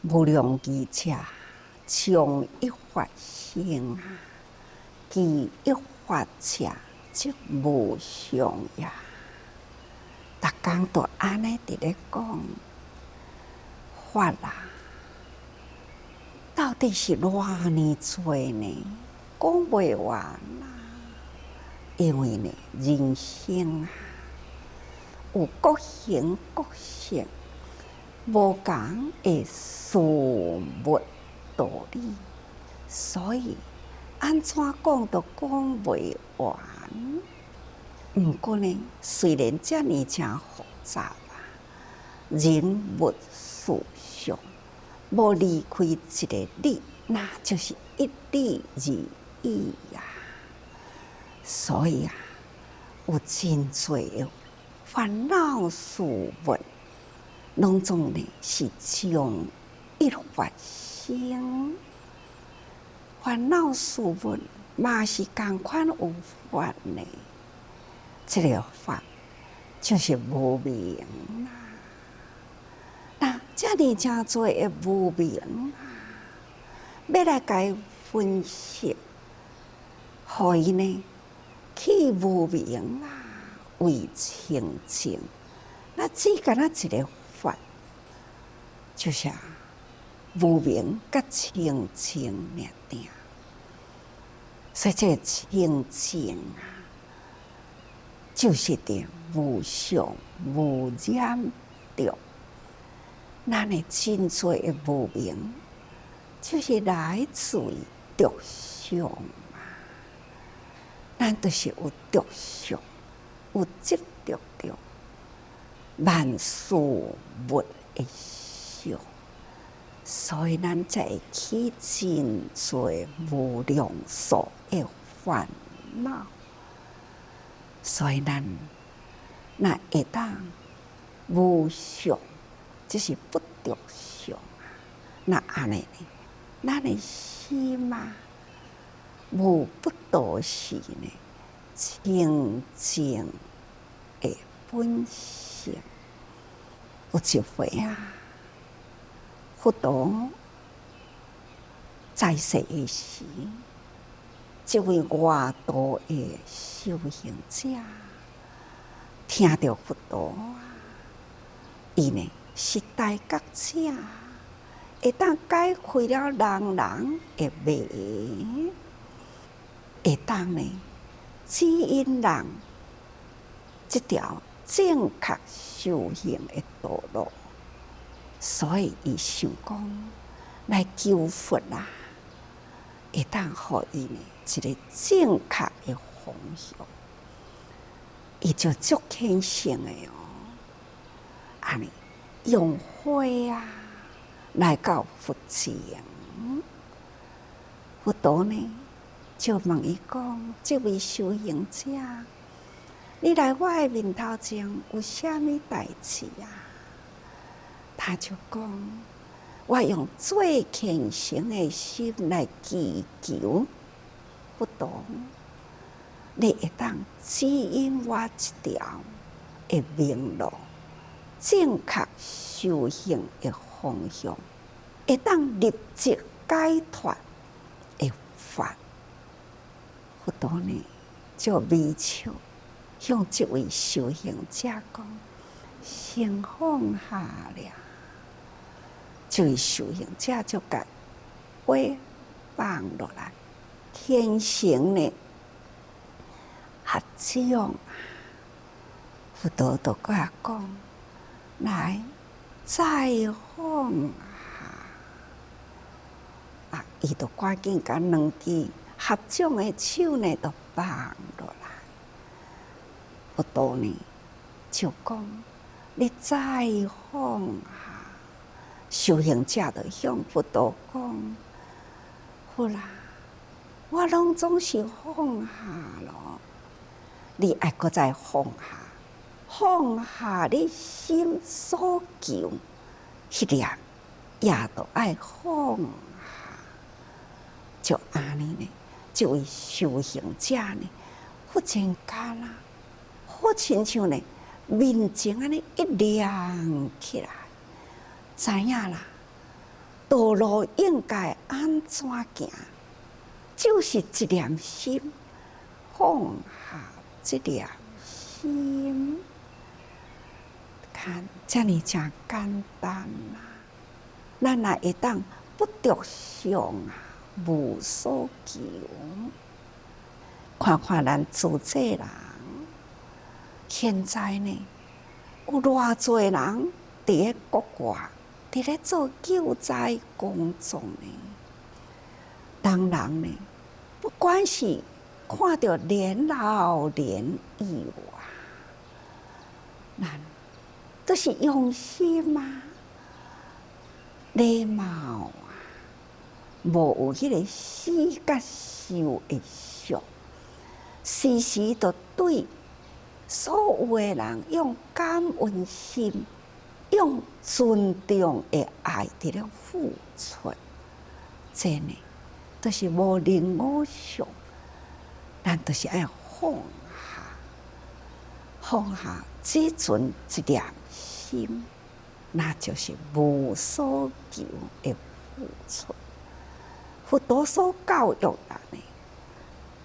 无量义者，从一法生啊，其一法者，即无上也。逐工都安尼伫咧讲法啦，到底是偌尼多呢？讲袂完啦。因为呢，人生啊，有各形各色，无共的事物道理，所以安怎讲都讲袂完。毋过呢，虽然遮尔诚复杂啊，人物事相无离开一个理，那就是一理二义呀。所以啊，有真多的烦恼事物，拢总呢是从一发生。烦恼事物嘛是共款有法呢。这个法就是无明啦。那遮尔诚多的无明啊，要来甲伊分析，互伊呢去无明啊为清净。那只干那一个法，就是无明甲清净尔定。所以这个清净啊，就是伫无相无染着。咱的真多的无明，就是来自于着相嘛。咱就是有着相，有执着着万事物的相，所以咱才会起真多无量数的烦恼。所以咱那会当无相，就是不着相啊。那安尼呢？咱的心啊，无不都是呢清净的本性。有一回啊，佛陀在世的时，这位外道的修行者，听到佛陀啊，伊呢是大觉者，会当解开了人人的迷，会当呢指引人这条正确修行的道路。所以伊想讲来求佛啊，会当互伊呢一个正确的方向。伊就足虔诚的哦，安尼用花啊来到佛前，佛陀呢就问伊讲：这位修行者，你来我的面头前有啥物代志啊？他就讲：我用最虔诚的心来祈求佛陀，你会当指引我一条的明路，正确修行的方向，会当立即解脱的法。佛陀呢就微笑向这位修行者讲：先放下了。这位修行者就甲话放落来，虔诚呢合掌啊。佛陀就甲他讲：来，再放下啊！伊就赶紧甲两支合掌的手呢，就放落来。佛陀呢就讲：你再放下。修行者就向佛陀讲：好啦，我拢总是放下咯，你爱搁再放下，放下你心所求，迄粒也都爱放下。就安尼呢，这位修行者呢，忽然间啊，好亲像呢，面前安尼一亮起来。知影啦，道路应该安怎行？就是一念心，放下这念心，看这样真简单啦。咱也会当不着相啊，无所求。看看咱自这人，现在呢，有偌济人伫咧国外，伫咧做救灾工作呢。当然呢，不管是看到连老连幼啊，咱都是用心啊，礼貌啊，无有迄个死甲受的俗，时时都对所有的人用感恩心、用尊重的爱伫咧付出，真呢，都是无另我想，咱都是爱放下，放下只存一念心，那就是无所求的付出。佛陀所教育咱的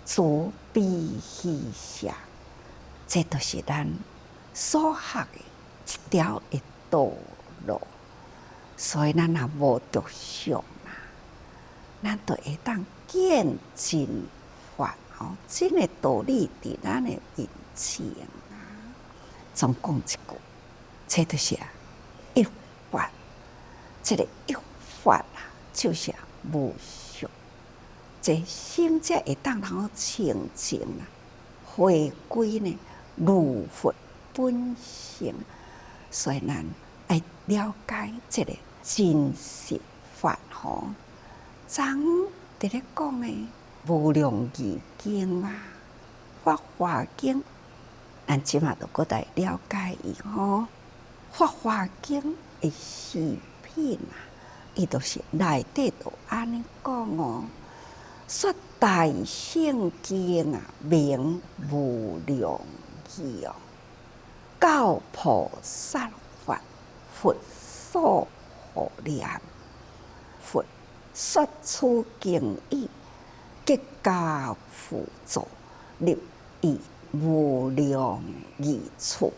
慈悲喜舍，这都是咱所学的一条的道路。所以咱也无着相啦，咱就会当见真法哦，真的道理伫咱的面前啊。总讲一句，这就是一法，这个一法啊，就是无相。这心才会当好清净啊，回归呢如佛本性。所以咱要了解这个真实法吼。昨伫咧讲的无量义经啊，法华经，咱即马就搁来了解伊吼。法华经的视频啊，伊就是内底就安尼讲哦。说大圣经啊，名无量义哦，教菩萨法，佛所护念。佛说此经义，结跏趺坐，立以无量义处，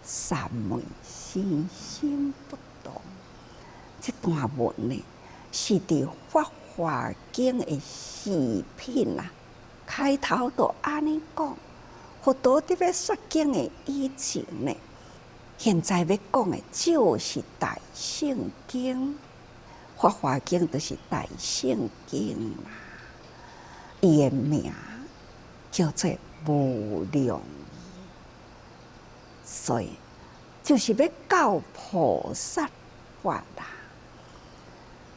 三昧心心不动。这段文呢，是伫法华经的视频啊，开头就安尼讲。佛陀伫要说经的以前呢，现在要讲的就是大圣经，法华经就是大圣经嘛。伊的名叫做无量义，所以就是要教菩萨法啦。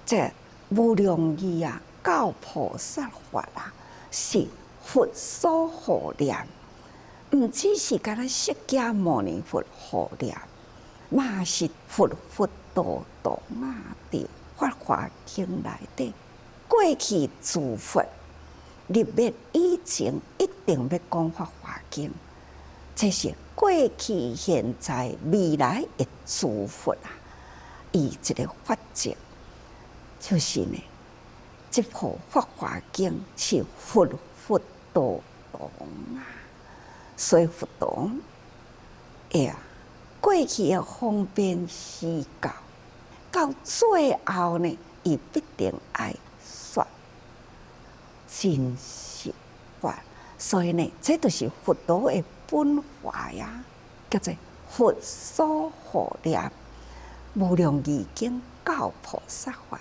这无量义啊，教菩萨法啊，是佛所护念，毋只是敢若释迦牟尼佛护念，嘛是佛佛道道啊！伫法华经内底，过去诸佛入灭以前，一定要讲法华经。这是过去、现在、未来的诸佛啊，以这个法则。就是呢，这部《法华经》是佛佛道道啊，所以佛陀过去的方便施教，到最后呢，伊必定爱说真实法。所以呢，这就是佛陀的本法呀，叫做佛所护念，无量义经教菩萨法。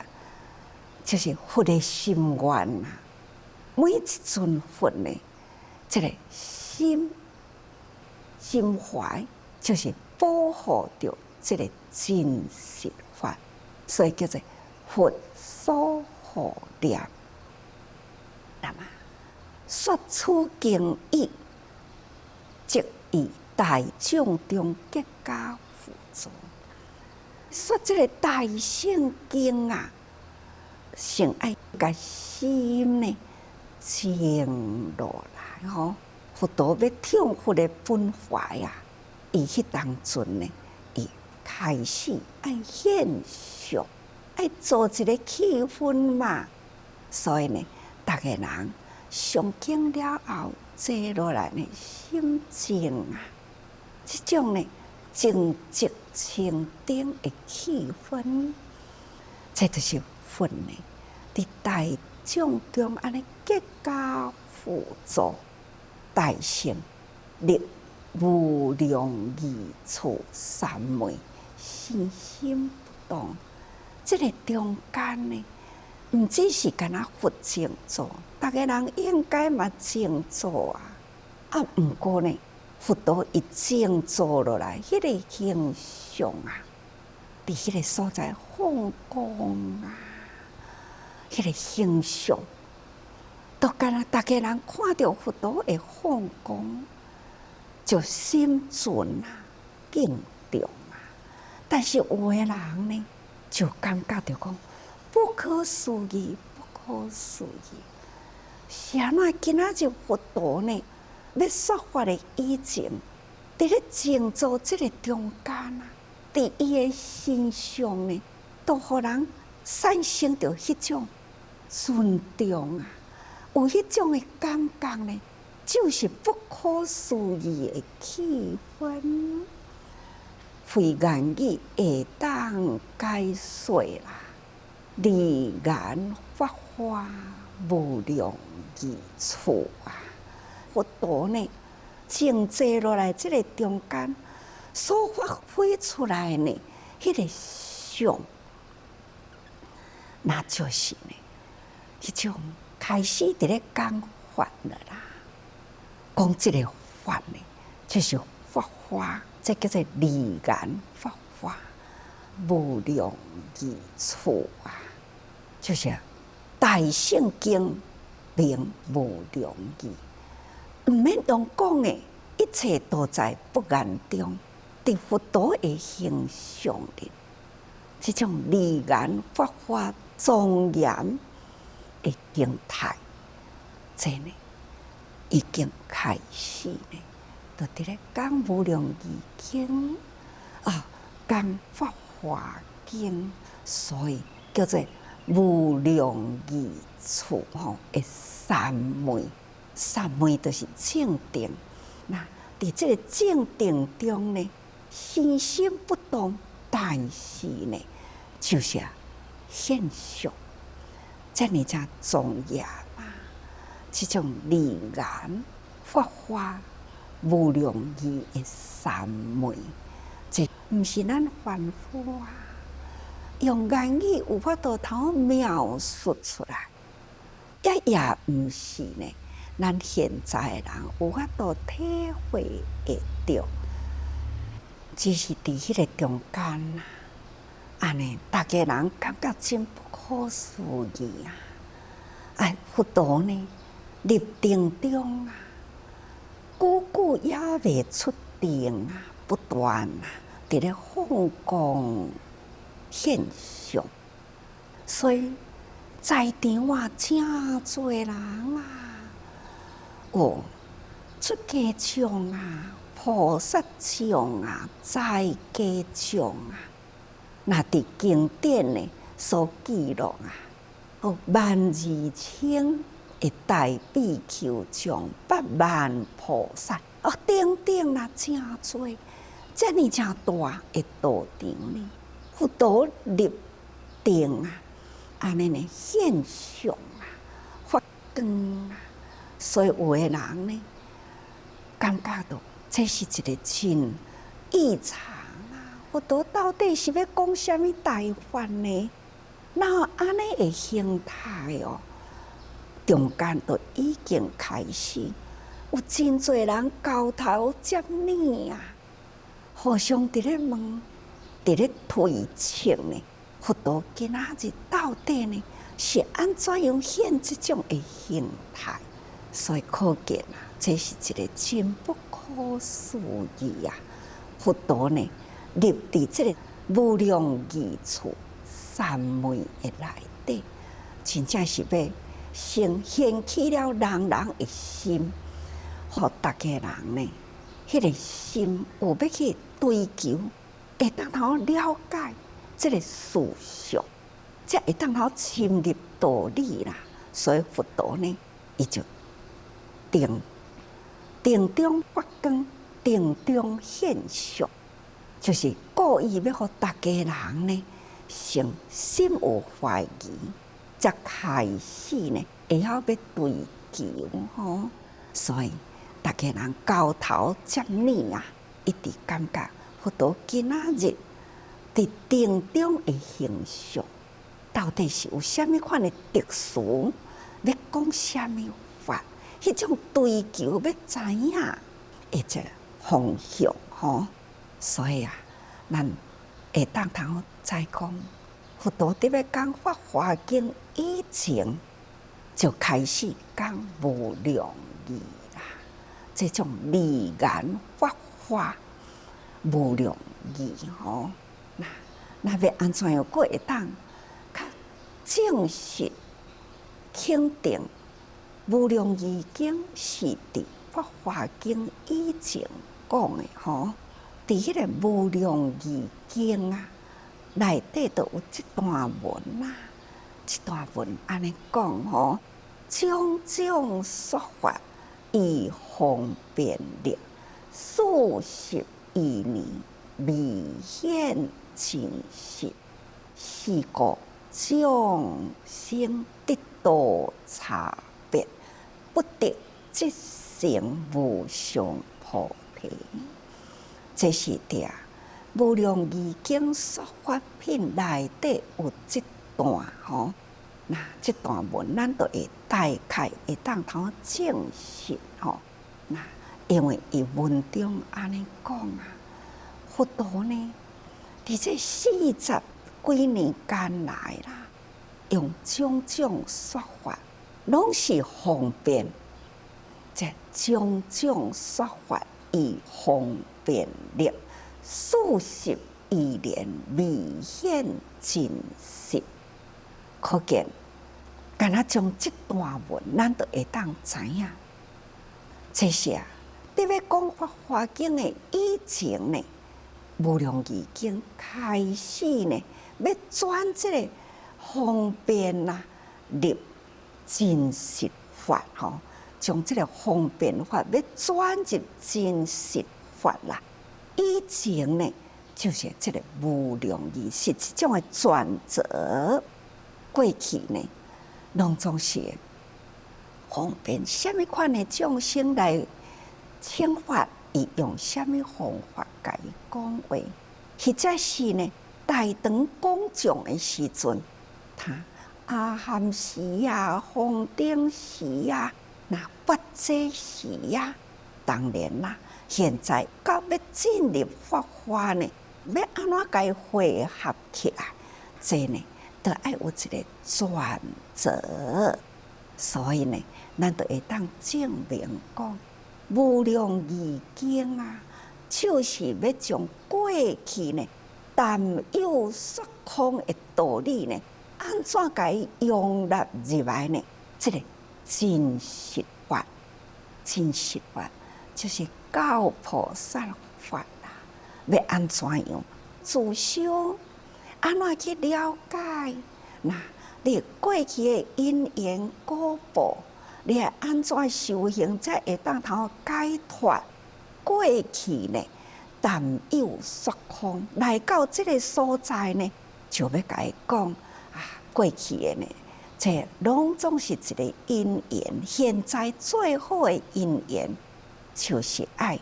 就是佛的心愿啊！每一尊佛呢，这个心怀就是保护着这个真实法，所以叫做佛所护念。那么说此经义，即以大众中结跏趺坐。说这个大圣经啊，先爱甲心呢静落来吼。佛陀要听佛的本法呀，伊迄当阵呢，伊开始爱现象，爱做一个气氛嘛。所以呢，大家人上经了后，坐落来呢，心静啊，这种呢静寂清定的气氛，这就是佛呢，伫大众中安尼结交辅助，大乘立无量义处三昧，心心不动。这个中间呢，唔只是干那佛静坐，大家人应该嘛静坐啊。啊，唔过呢，佛陀一静坐落来，迄个形象啊，伫迄个所在放光啊，迄个形象，都干那大家人看到佛陀的放光，就心存啊敬重啊。但是有的人呢，就感觉到讲不可思议，不可思议。是安怎今仔日佛陀呢？要说法的以前，伫咧静坐这个中间啊，伫伊的身上呢，都互人产生着迄种尊重啊，有迄种的感觉呢，就是不可思议的气氛。非言语会当解说啦，离言法华无量义处啊！佛陀呢，静坐落来，这个中间所发挥出来呢，迄个相，那就是呢，迄种开始伫咧讲法了啦。讲这个法呢，就是法华，这叫做离言法华无量义处啊，就是大圣经名无量义。唔免用讲的，一切都在不言中，伫佛陀的形象里，这种离言法华庄严的形态，这呢已经开始呢，就伫咧讲无量义经啊，讲法华经，所以叫做无量义处吼的三昧。三昧就是静定，那伫这个静定中呢，心心不动，但是呢，就是现象，这呢才庄严嘛。这种离言法华无量义的三昧，这唔是咱凡夫啊，用言语有法度通描述出来，也唔是呢。咱现在的人有法度体会会到，只是伫迄个中间啊，安尼大家人感觉真不可思议啊！哎，佛陀呢，入定中啊，久久也未出定啊，不断啊，伫咧放光现象，所以在场啊，真多人啊。有出家众啊，菩萨众啊，在家众啊，那伫经典呢所记录啊，有12000的大比丘众，8万菩萨，等等啦，真多，这呢真大的道场呢，佛陀入定啊，安尼呢现象啊，发光啊。所以有的人呢，感觉到这是一个真异常啊！佛陀到底是要讲什么大法呢？那安尼的形态哦，中间都已经开始有真侪人交头接耳啊，互相伫咧问，伫咧推测呢。佛陀今仔日到底呢是安怎样现这种的形态？所以可见啊，这是一个真不可思议啊！佛陀呢，入伫这个无量义处三昧的内底，真正是要先掀起了人人的心，互大家人呢，迄个心有要去追求，会当通了解这个事实，才会当好深入道理啦。所以佛陀呢，伊就定中发光，定中现象，就是故意要互大家人呢，先心有怀疑，才开始呢，会晓要追求吼。所以大家人交头接耳啊，一直感觉佛陀今仔日伫定中的形象，到底是有啥物款的特殊？要讲啥物法？迄种追求要知影的这方向吼。所以啊，咱会当通再讲，佛陀伫要讲《法华经》以前，就开始讲无量义啦。这种利言法华无量义吼，那要安怎样过会当较正式肯定？无量义经是伫《法华经》以前讲的吼。伫迄个无量义经啊，内底都有一段文啊，一段文安尼讲吼：种种说法以方便力，数十亿年未显真实，是故众生得道差别，不得即成无上菩提。这是伫无量义经说法品内底有这段吼，那这段文咱都会大概会当通证实吼。那因为伊文中安尼讲啊，佛陀呢，伫这40几年间来啦，用种种说法，拢是方便，这种种说法以方便力，数十亿年未显真实。可见，敢若将这段文，咱都会当知影。这是啊，伫要讲《法华经》的以前呢，无量义经开始呢，要转这个方便啊力真实法吼，将这个方便法要转入真实法啦。以前呢，就是这个无量义是一种的转折。过去呢，拢总是方便什么款的众生来请法，伊用什么方法甲伊讲话，或者是呢，大唐讲众的时阵，他阿含时啊、方顶时啊、那八遮时啊，当然啦。现在到要进入法华呢，要安怎甲伊汇合起来？这呢，都要有一个转折。所以呢，咱就会当证明讲，无量义经啊，就是要将过去呢但有说空的道理呢，安怎甲伊容纳入来呢？这个真实法，真实法就是教菩萨法啦。要安怎样自修？安怎去了解？那你过去的因缘果报，你安怎修行才会当通解脱？过去呢，但有说空，来到这个所在呢，就要甲伊讲啊，过去的呢，这拢总是一个因缘。现在最好的因缘，就是爱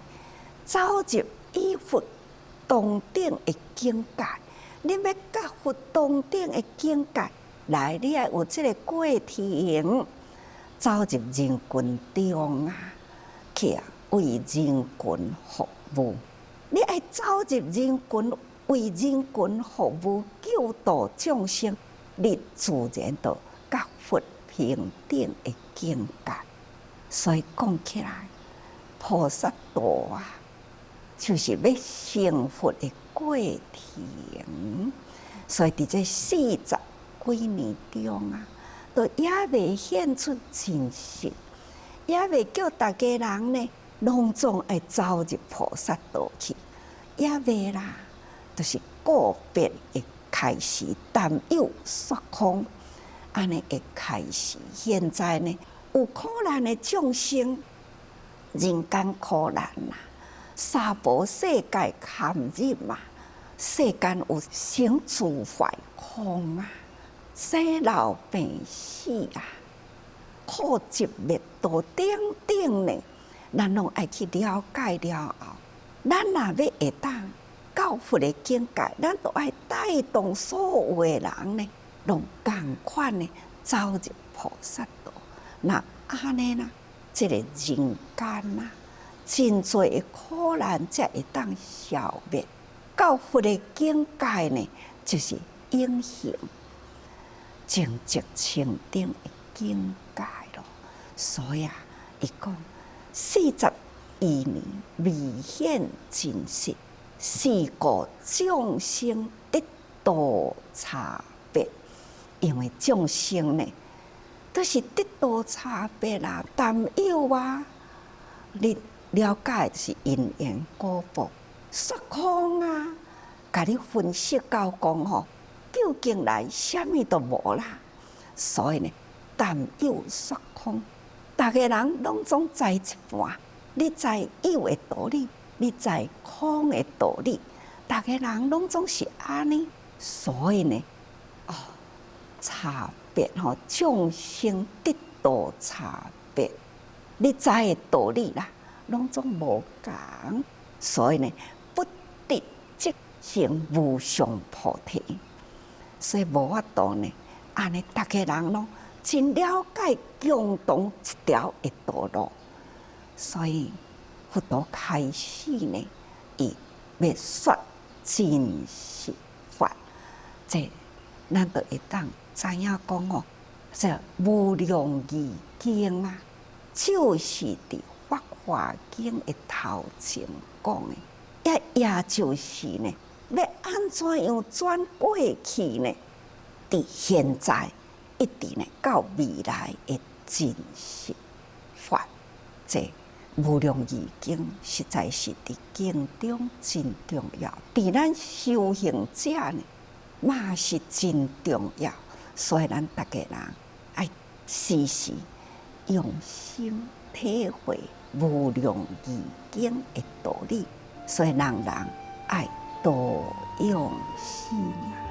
走入与佛同等的境界。你要甲佛同等的境界，来，你要有这个过程，走入人群中啊，去为人群服务。你爱走入人群，为人群服务，救度众生，你自然就甲佛平等的境界。所以讲起来，菩萨道啊，就是要成佛的过程。所以伫这40几年中啊，都也未显出真实，也未叫大家人呢，拢总爱走入菩萨道去，也未啦，就是个别的开始担忧说空，安尼会开始。现在呢，有苦难的众生，人间苦难啦，娑婆世界堪忍嘛，世间有生住坏空啊，生老病死啊，苦集灭道等等呢，咱拢爱去了解了后，咱若要会当到佛的境界，咱都爱带动所有的人呢，拢共款呢走入菩萨道。那安尼啦，这个人间啊，真多的苦难才会当消灭。到佛的境界呢，就是永恒、正直清净的境界咯。所以啊，伊讲42年未显真实。是故众生得道差别，因为众生呢，都是得道差别啦，担忧啊，你了解就是因缘果报，说空啊，甲你分析到讲吼，究竟来什么都无啦，所以呢，担忧说空，大家人拢总知一半，你知有的道理。你知空的道理，大家人拢总是安尼，所以呢，差别吼，众生得道差别，你知的道理啦，拢总无共，所以呢，不得即成无上菩提，所以无法度呢，安尼大家人拢真了解共同一条的道路，所以。佛陀开始呢，伊要说真实法，这咱就会当知影讲哦，这无量义经啊，就是伫《法华经》的头前讲的，也就是呢，要安怎样转过去呢？伫现在一直呢到未来的真实法，这。无量义经实在是伫经中真重要，伫咱修行者呢，嘛是真重要。所以咱大家人爱时时用心体会无量义经的道理，所以人人爱多用心啊。